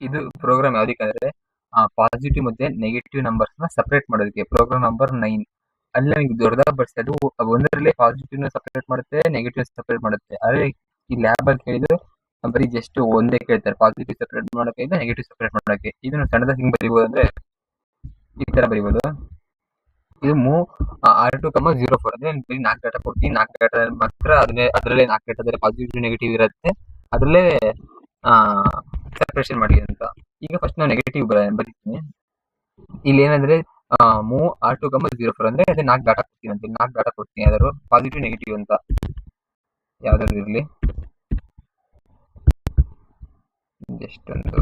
ಇದು program ಯಾವ್ದಕ್ಕಂದ್ರೆ positive ಮತ್ತೆ negative numbers ನ ಸಪರೇಟ್ ಮಾಡೋದಕ್ಕೆ. ಪ್ರೋಗ್ರಾಮ್ ನಂಬರ್ 9 ಅಲ್ಲಿ ನಮಗೆ ದೊಡ್ಡದಾಗಿ ಬರ್ಸಿ ಅದು ಒಂದರಲ್ಲೇ ಪಾಸಿಟಿವ್ ನ ಸಪರೇಟ್ ಮಾಡುತ್ತೆ, ನೆಗೆಟಿವ್ ಸಪರೇಟ್ ಮಾಡುತ್ತೆ. ಆದ್ರೆ ಈ ಲ್ಯಾಬ್ ಅಲ್ಲಿ ಕೇಳಿದ್ರು ಬರೀ ಜಸ್ಟ್ ಒಂದೇ ಕೇಳ್ತಾರೆ, ಪಾಸಿಟಿವ್ ಸಪರೇಟ್ ಮಾಡೋಕೆ ನೆಗೆಟಿವ್ ಸಪರೇಟ್ ಮಾಡೋಕೆ. ಇದನ್ನ ಸಣ್ಣದಾಗಿ ಹಿಂಗ್ ಬರೀಬಹುದು ಅಂದ್ರೆ ಈ ತರ ಬರೀಬಹುದು. ಇದು ಮೂವ್ R2,04 ಅಂದ್ರೆ ಬರೀ 4 ಡಾಟಾ ಕೊಡ್ತೀನಿ, 4 ಡಾಟಾ ಮಾತ್ರ ಅದರಲ್ಲೇ 4 ಡಾಟಾದಲ್ಲಿ ಪಾಸಿಟಿವ್ ನೆಗೆಟಿವ್ ಇರುತ್ತೆ, ಅದರಲ್ಲೇ ಸೆಪರೇಷನ್ ಮಾಡಿ ಅಂತ. ಈಗ ಫಸ್ಟ್ ನಾವು ನೆಗೆಟಿವ್ ಬರೀತೀನಿ. ಇಲ್ಲಿ ಏನಂದ್ರೆ ಮೂವ್ R2,04 ಅಂದ್ರೆ ಅದೇ 4 ಡಾಟಾ ಕೊಡ್ತೀನಿ ಅಂತ, 4 ಡಾಟಾ ಕೊಡ್ತೀನಿ ಯಾವ್ದಾದ್ರು ಪಾಸಿಟಿವ್ ನೆಗೆಟಿವ್ ಅಂತ ಯಾವ್ದಾದ್ರು ಇರ್ಲಿ. ಎಷ್ಟೊಂದು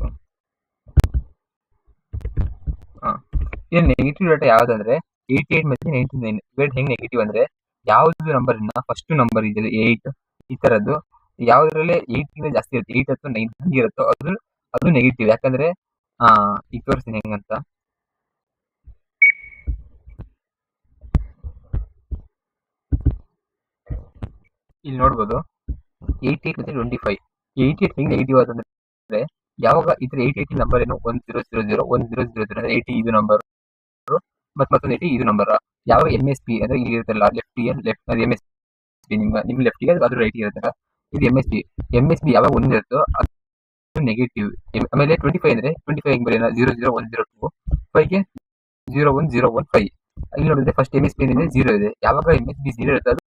ಇದು ನೆಗೆಟಿವ್ ಡಾಟಾ ಯಾವ್ದಂದ್ರೆ 88 ಮತ್ತೆ 99. ಇವೆರಡು ಹೆಂಗ್ ನೆಗೆಟಿವ್ ಅಂದ್ರೆ ಯಾವ್ದು ನಂಬರ್ ಫಸ್ಟ್ ನಂಬರ್ ಇದೆ 8 ಈ ತರದ್ದು ಯಾವ್ದ್ರಲ್ಲೇ 8 ಜಾಸ್ತಿ ಇರುತ್ತೆ, 8 ಅಥವಾ 9 ಹಂಗಿರುತ್ತೋ ಅದು ನೆಗೆಟಿವ್. ಯಾಕಂದ್ರೆ ಈಗ ತೋರಿಸ್ತೀನಿ ಹೆಂಗಂತ. ಇಲ್ಲಿ ನೋಡ್ಬೋದು 88 ಮತ್ತೆ 25. 88 ಹೆಂಗ್ ನೆಗೆಟಿವ್ ಅಂತಂದ್ರೆ ಯಾವಾಗ ಇದ್ರ 88 ನಂಬರ್ ಏನು 1000 1000 ಅಂದ್ರೆ 80 ಇದು ನಂಬರ್, ಮತ್ತೊಂದು 80 ಇದು ನಂಬರ್. ಯಾವಾಗ MSP ಅಂದ್ರೆ ಇಲ್ಲಿ ಇರುತ್ತಲ್ಲ ಲೆಫ್ಟ್ MSP ನಿಮ್ ಲೆಫ್ಟ್ ಗೆ ಅದು ರೈಟ್ ಇರುತ್ತಲ್ಲ, ಇದು MSP ಯಾವಾಗ 1 ಇರುತ್ತೋ ಅದು ನೆಗೆಟಿವ್. ಆಮೇಲೆ 25 ಅಂದ್ರೆ 25 ಹೆಂಗ್ ಬರೆಯೋಣ 00102 5 ಗೆ 01015. ಇಲ್ಲಿ ನೋಡಿದ್ರೆ ಫಸ್ಟ್ MSP ಏನಿದೆ 0 ಇದೆ. ಯಾವಾಗ MSP 0 ಇರುತ್ತೆ ಅದು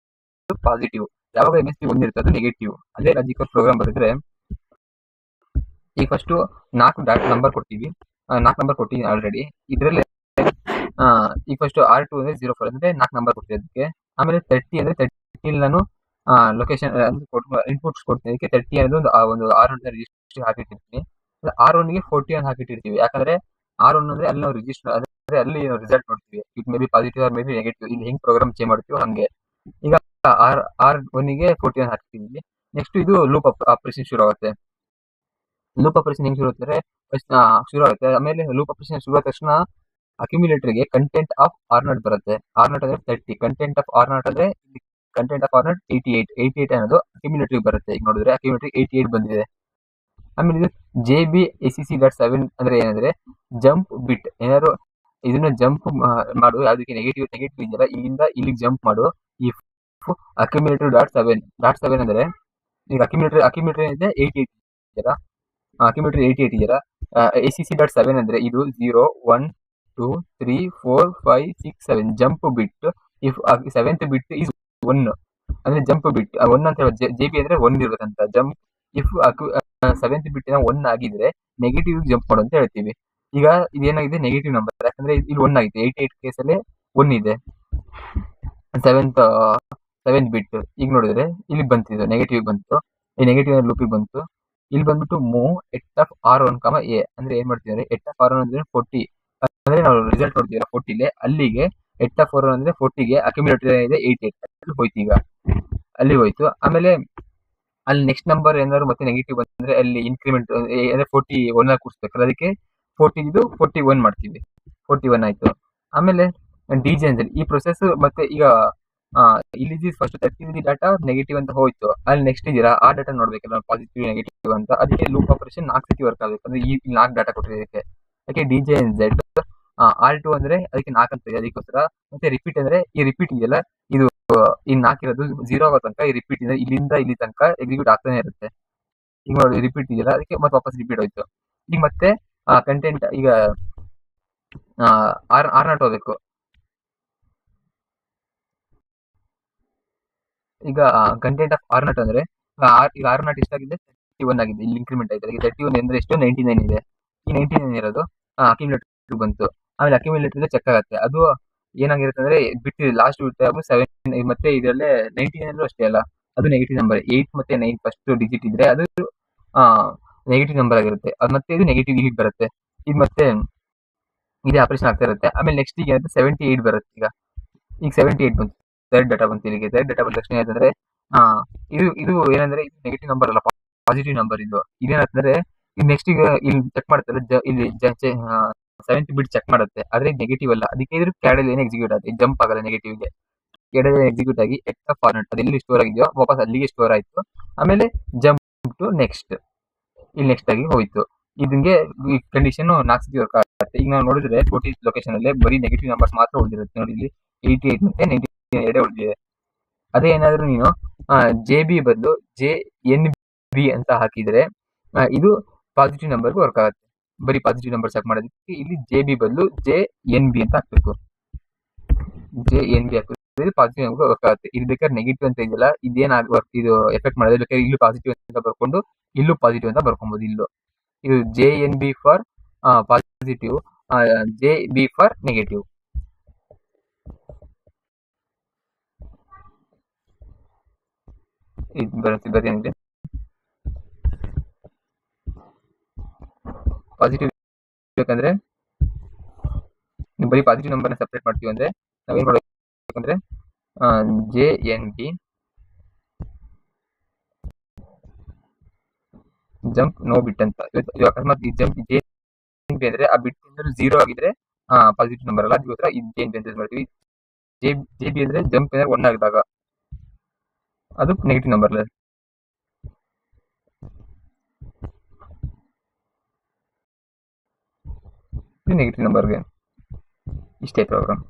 ಪಾಸಿಟಿವ್, ಯಾವಾಗ MSP 1 ಇರುತ್ತೆ ಅದು ನೆಗೆಟಿವ್. ಅದೇ ಲಾಜಿಕಲ್ ಪ್ರೋಗ್ರಾಮ್ ಬರೆದ್ರೆ ಈಗ ಫಸ್ಟ್ 4 ಡಾಟ್ ನಂಬರ್ ಕೊಡ್ತೀವಿ, 4 ನಂಬರ್ ಕೊಟ್ಟಿದ್ದೀನಿ ಆಲ್ರೆಡಿ. ಇದರಲ್ಲಿ ಈಗ ಫಸ್ಟ್ R2 ಅಂದ್ರೆ 04 ಅಂದ್ರೆ 4 ನಂಬರ್ ಕೊಡ್ತೀವಿ ಅದಕ್ಕೆ. ಆಮೇಲೆ 30 ಅಂದ್ರೆ 30 ನಾನು ಲೊಕೇಶನ್ ಇನ್ಪುಟ್ಸ್ ಕೊಡ್ತೀನಿ ಅದಕ್ಕೆ. 30 ಅನ್ನೋದು ಒಂದು R1 ರಿಜಿಸ್ಟರ್ ಹಾಕಿಟ್ಟಿರ್ತೀನಿ. R1 ಗೆ 40 ಅಂತ ಹಾಕಿಟ್ಟಿರ್ತೀವಿ. ಯಾಕಂದ್ರೆ R1 ಅಂದ್ರೆ ಅಲ್ಲಿ ನಾವು ರಿಜಿಸ್ಟರ್ ಅಂದ್ರೆ ಅಲ್ಲಿ ರಿಸಲ್ಟ್ ನೋಡ್ತೀವಿ, it may be positive or may be negative. ಇಲ್ಲಿ ಹೆಂಗ್ ಪ್ರೋಗ್ರಾಮ್ ಚೇಂಜ್ ಮಾಡ್ತೀವೋ ಹಂಗೆ. ಈಗ R1 ಗೆ 40 ಅಂತ ಹಾಕ್ತಿದೀವಿ. ನೆಕ್ಸ್ಟ್ ಇದು ಲೂಪ್ ಆಪರೇಷನ್ ಶುರು ಆಗುತ್ತೆ. ಲೂಪ್ ಆಪರೇಷನ್ ಹೆಂಗ್ ಶುರು ಆಗುತ್ತೆ ಶುರು ಆಗುತ್ತೆ. ಆಮೇಲೆ ಲೂಪ್ ಆಪರೇಷನ್ ಶುರು ಆದ ತಕ್ಷಣ ಅಕ್ಯುಮುಲೇಟರ್ ಗೆ ಕಂಟೆಂಟ್ ಆಫ್ R0 ಬರುತ್ತೆ. R0 ಅಂದ್ರೆ 30, ಕಂಟೆಂಟ್ ಆಫ್ R0 ಅಂದ್ರೆ ಕಂಟೆಂಟ್ ಆಫ್ R0 88 ಅನ್ನೋದು ಅಕ್ಯುಮುಲೇಟರ್ ಬರುತ್ತೆ. ಈಗ ನೋಡಿದ್ರೆ ಅಕ್ಯುಮುಲೇಟರ್ 88 ಬಂದಿದೆ. ಆಮೇಲೆ ಇದು JBACC.7 ಅಂದ್ರೆ ಏನಂದ್ರೆ ಜಂಪ್ ಬಿಟ್. ಏನಾದ್ರು ಇದನ್ನ ಜಂಪ್ ಮಾಡು, ಯಾವ್ದಕ್ಕೆ ನೆಗೆಟಿವ್ ಇದೆಯಲ್ಲ ಇಲ್ಲಿಂದ ಇಲ್ಲಿಗೆ ಜಂಪ್ ಮಾಡು. ಈ ಅಕ್ಯುಮುಲೇಟರ್ .7 ಅಂದ್ರೆ ಈಗ ಅಕ್ಯುಮುಲೇಟರ್ ಇದೆ 88 ಇದೆಯಲ್ಲ, ಅಕ್ಯುಮುಲೇಟರ್ 88 ಇದೆಯಲ್ಲ. ACC.7 ಅಂದ್ರೆ ಇದು 0 1 2 3 4 5 6 7 jump bit. If 7th bit is 1 ಅಂದ್ರೆ ಜಂಪ್ ಬಿಟ್ 1 ಅಂತ JB ಅಂದ್ರೆ 1 ಇರುತ್ತಂತ. ಜಂಪ್ ಇಫ್ 7th ಬಿಟ್ 1 ಆಗಿದ್ರೆ ನೆಗೆಟಿವ್ ಜಂಪ್ ಮಾಡು ಅಂತ ಹೇಳ್ತೀವಿ. ಈಗ ಇದೇನಾಗಿದೆ ನೆಗೆಟಿವ್ ನಂಬರ್, ಯಾಕಂದ್ರೆ ಇಲ್ಲಿ 1 ಆಗಿದೆ. 88 ಕೇಸಲ್ಲಿ 1 ಇದೆ 7th ಬಿಟ್. ಈಗ ನೋಡಿದ್ರೆ ಇಲ್ಲಿ ಬಂತಿದೆ ನೆಗೆಟಿವ್ ಬಂತು, ಈ ನೆಗೆಟಿವ್ ಲೂಪಿಗೆ ಬಂತು. ಇಲ್ಲಿ ಬಂದ್ಬಿಟ್ಟು move at of R1, A ಅಂದ್ರೆ ಏನ್ ಮಾಡ್ತೀವಿ ಅಂದ್ರೆ ಎಟ್ ಆಫ್ R1 ಅಂದ್ರೆ 40 ಅಂದ್ರೆ ನಾವು ರಿಸಲ್ಟ್ ನೋಡ್ತೀವಿ 40 ಅಲ್ಲಿಗೆ ಎಟ್ ಆಫ್ R1 ಅಂದ್ರೆ 40 ಗೆ ಅಕ್ಯುಮುಲೇಟರ್ ಇದೆ 88 ಹೋಯ್ತು. ಈಗ ಅಲ್ಲಿ ಹೋಯ್ತು. ಆಮೇಲೆ ಅಲ್ಲಿ ನೆಕ್ಸ್ಟ್ ನಂಬರ್ ಏನಾದ್ರು ಮತ್ತೆ ನೆಗೆಟಿವ್ ಬಂದ್ರೆ ಅಲ್ಲಿ ಇನ್ಕ್ರಿಮೆಂಟ್ ಅಂದ್ರೆ 41 ಕೂರಿಸ್ಬೇಕಲ್ಲ, ಅದಕ್ಕೆ 40 ಇದು 41 ಮಾಡ್ತೀವಿ. 41 ಆಯ್ತು. ಆಮೇಲೆ DJ ಅಂದ್ರೆ ಈ ಪ್ರೊಸೆಸ್ ಮತ್ತೆ ಈಗ ಇಲ್ಲಿ ಫಸ್ಟ್ 30 ಡಾಟಾ ನೆಗೆಟಿವ್ ಅಂತ ಹೋಯ್ತು. ಅಲ್ಲಿ ನೆಕ್ಸ್ಟ್ ಇದೀರಾ ಆ ಡಾಟಾ ನೋಡ್ಬೇಕಲ್ಲ ಪಾಸಿಟಿವ್ ನೆಗೆಟಿವ್ ಅಂತ. ಅದಕ್ಕೆ ಲೂಪ್ ಆಪರೇಷನ್ 4 ಸತಿ ವರ್ಕ್ ಆಗಬೇಕು. ಅಂದ್ರೆ ಈ 4 ಡಾಟಾ ಕೊಟ್ಟಿರೋದಕ್ಕೆ ಅದಕ್ಕೆ DJNZ. R2 ಅಂದ್ರೆ ಅದಕ್ಕೆ 4 ಅಂತ ಇದೆ, ಅದಕ್ಕೋಸ್ಕರ. ಮತ್ತೆ ರಿಪೀಟ್ ಅಂದ್ರೆ ಈ ರಿಪೀಟ್ ಇದೆಯಲ್ಲ ಇದು ಈ 4 ಇರೋದು 0 ಆಗೋ ತನಕ ಈ ರಿಪೀಟ್ ಇದೆ, ಇಲ್ಲಿಂದ ಇಲ್ಲಿ ತನಕ ಎಕ್ಸಿಕ್ಯೂಟ್ ಆಗ್ತಾನೆ ಇರುತ್ತೆ. ಈಗ ನೋಡಿ ರಿಪೀಟ್ ಇದೆಯಲ್ಲ ಅದಕ್ಕೆ ಮತ್ತೆ ವಾಪಸ್ ರಿಪೀಟ್ ಹೋಯ್ತು. ಈಗ ಮತ್ತೆ ಕಂಟೆಂಟ್ ಈಗ R0 ಹೋಗ್ಬೇಕು. ಈಗ ಕಂಟೆಂಟ್ ಆಫ್ R0 ಅಂದ್ರೆ ಈಗ R0 ಎಷ್ಟಾಗಿದೆ 31 ಆಗಿದೆ. ಇಲ್ಲಿ ಇನ್ಕ್ರಿಮೆಂಟ್ ಆಗಿದೆ. ಈಗ 31 ಅಂದ್ರೆ ಎಷ್ಟು 99 ಇದೆ. ಈ 99 ಇರೋದು ಅಕ್ಯುಮುಲೇಟರ್ ಬಂತು. ಆಮೇಲೆ ಅಕ್ಯುಮುಲೇಟರ್ ಚೆಕ್ ಆಗುತ್ತೆ. ಅದು ಏನಾಗಿರುತ್ತೆ ಅಂದ್ರೆ ಬಿಟ್ ಲಾಸ್ಟ್ ಬಿಟ್ 7 ಮತ್ತೆ ಇದರಲ್ಲೇ 99 ಅಷ್ಟೇ ಅಲ್ಲ, ಅದು ನೆಗೆಟಿವ್ ನಂಬರ್. 8 ಮತ್ತೆ 9 ಫಸ್ಟ್ ಡಿಜಿಟ್ ಇದ್ರೆ ಅದು ನೆಗೆಟಿವ್ ನಂಬರ್ ಆಗಿರುತ್ತೆ. ಅದು ಮತ್ತೆ ಇದು ನೆಗೆಟಿವ್ ಇಲ್ಲಿಗೆ ಬರುತ್ತೆ. ಇದು ಮತ್ತೆ ಇದೇ ಆಪರೇಷನ್ ಆಗ್ತಾ ಇರುತ್ತೆ. ಆಮೇಲೆ ನೆಕ್ಸ್ಟ್ ಈಗ 78 ಬರುತ್ತೆ. ಈಗ 78 ಬಂತು, ಥರ್ಡ್ ಡಾಟಾ ಬಂತು. ಇಲ್ಲಿಗೆ ಥರ್ಡ್ ಡಾಟಾ ಬಂದ ತಕ್ಷಣ ಏನಂದ್ರೆ ಇದು ಏನಂದ್ರೆ ಇದು ನೆಗೆಟಿವ್ ನಂಬರ್ ಅಲ್ಲ, ಪಾಸಿಟಿವ್ ನಂಬರ್. ಇದೇನಂತಂದ್ರೆ ಇದು ನೆಕ್ಸ್ಟ್ ಈಗ ಇಲ್ಲಿ ಚೆಕ್ ಮಾಡ್ತಾರೆ, ಇಲ್ಲಿ 7th ಬಿಟ್ ಚೆಕ್ ಮಾಡುತ್ತೆ, ಆದ್ರೆ ನೆಗೆಟಿವ್ ಅಲ್ಲ. ಅದಕ್ಕೆ ಇದ್ರ ಕ್ಯಾಡಲ್ ಏನು ಎಕ್ಸಿಕ್ಯೂಟ್ ಆಗುತ್ತೆ, ಜಂಪ್ ಆಗಲ್ಲ ನೆಗೆಟಿವ್ಗೆ. ಕ್ಯಾಡಲ್ ಎಕ್ಸಿಕ್ಯೂಟ್ ಆಗಿ ಎಟ್ ಆಫ್ R0 ಅದು ಎಲ್ಲಿ ಸ್ಟೋರ್ ಆಗಿದೆಯೋ ವಾಪಸ್ ಅಲ್ಲಿಗೆ ಸ್ಟೋರ್ ಆಯ್ತು. ಆಮೇಲೆ ಜಂಪ್ ಟು ನೆಕ್ಸ್ಟ್, ಇಲ್ಲಿ ನೆಕ್ಸ್ಟ್ ಆಗಿ ಹೋಯ್ತು. ಇದಂಗೆ ಈ ಕಂಡೀಷನ್ 4 ಸತಿ ವರ್ಕ್ ಆಗುತ್ತೆ. ಈಗ ನಾವು ನೋಡಿದ್ರೆ 40 ಲೊಕೇಶನ್ ಅಲ್ಲಿ ಬರೀ ನೆಗೆಟಿವ್ ನಂಬರ್ಸ್ ಮಾತ್ರ ಉಳಿದಿರುತ್ತೆ ನೋಡಿ, ಇಲ್ಲಿ 88 ಮತ್ತೆ 99 ಎರಡೇ ಉಳಿದಿದೆ. ಅದೇ ಏನಾದ್ರು ನೀನು JB ಬದಲು JNB ಅಂತ ಹಾಕಿದ್ರೆ ಇದು ಪಾಸಿಟಿವ್ ನಂಬರ್ಗೂ ವರ್ಕ್ ಆಗುತ್ತೆ. ಬರೀ ಪಾಸಿಟಿವ್ ನಂಬರ್ ಚೆಕ್ ಮಾಡೋದಕ್ಕೆ ಇಲ್ಲಿ JB ಬದಲು JNB ಅಂತ ಹಾಕ್ಬೇಕು. JNB ಹಾಕಿದ್ರೆ ಪಾಸಿಟಿವ್ ನಂಬರ್ ವರ್ಕ್ ಆಗುತ್ತೆ. ಇದು ಬೇಕಾದ್ರೆ ನೆಗೆಟಿವ್ ಅಂತ ಇದೆಯಲ್ಲ, ಇದೇನ್ ಇದು ಎಫೆಕ್ಟ್ ಮಾಡೋದು, ಬೇಕಾದ್ರೆ ಇಲ್ಲೂ ಪಾಸಿಟಿವ್ ಅಂತ ಬರ್ಕೊಂಡು ಇಲ್ಲೂ ಪಾಸಿಟಿವ್ ಅಂತ ಬರ್ಕೊಬಹುದು. ಇಲ್ಲೂ ಇದು JNB for positive, JB for negative. ಇದು ಬರುತ್ತೆ ಏನಿದೆ ಪಾಸಿಟಿವ್ ಬೇಕಂದ್ರೆ ಬರೀ ಪಾಸಿಟಿವ್ ನಂಬರ್ನ ಸಪ್ರೇಟ್ ಮಾಡ್ತೀವಿ ಅಂದ್ರೆ ನಾವೇನ್ ಮಾಡ್ಬೇಕಂದ್ರೆ JNB ಜಂಪ್ ನೋ ಬಿಟ್ ಅಂತ. ಅಕಸ್ಮಾತ್ ಈ ಜಂಪ್ JNB ಅಂದ್ರೆ ಆ ಬಿಟ್ ಏನಾದ್ರು 0 ಆಗಿದ್ರೆ ಪಾಸಿಟಿವ್ ನಂಬರ್ ಅಲ್ಲ, ಅದಕ್ಕೋಸ್ಕರ ಈ JNB ಅಂತ ಯೂಸ್ ಮಾಡ್ತೀವಿ. JB ಅಂದ್ರೆ ಜಂಪ್ ಏನಾದ್ರು 1 ಆಗಿದಾಗ ಅದು ನೆಗೆಟಿವ್ ನಂಬರ್ ಅಲ್ಲ, ನೆಗೆಟಿವ್ ನಂಬರ್ಗೆ. ಇಷ್ಟೇ ಪ್ರೋಗ್ರಾಮ್.